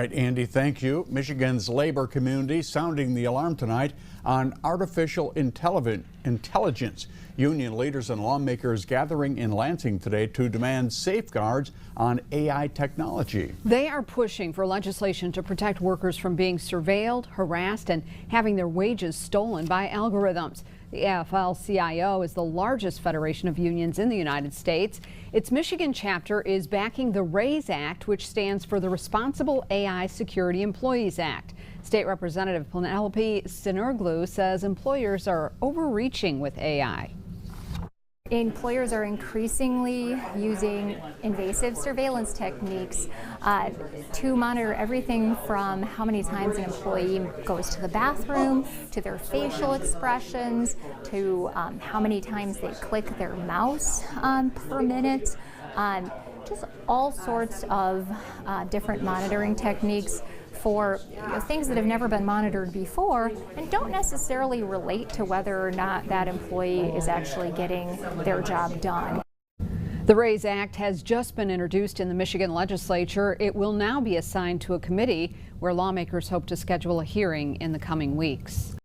Right, Andy, thank you. Michigan's labor community sounding the alarm tonight on artificial intelligence. Union leaders and lawmakers gathering in Lansing today to demand safeguards on AI technology. They are pushing for legislation to protect workers from being surveilled, harassed, and having their wages stolen by algorithms. The AFL-CIO is the largest federation of unions in the United States. Its Michigan chapter is backing the RAISE Act, which stands for the Responsible AI Security Employees Act. State Representative Penelope Sinerglu says employers are overreaching with AI. Employers are increasingly using invasive surveillance techniques to monitor everything from how many times an employee goes to the bathroom, to their facial expressions, to how many times they click their mouse per minute. Just all sorts of different monitoring techniques for things that have never been monitored before and don't necessarily relate to whether or not that employee is actually getting their job done. The RAISE Act has just been introduced in the Michigan legislature. It will now be assigned to a committee where lawmakers hope to schedule a hearing in the coming weeks.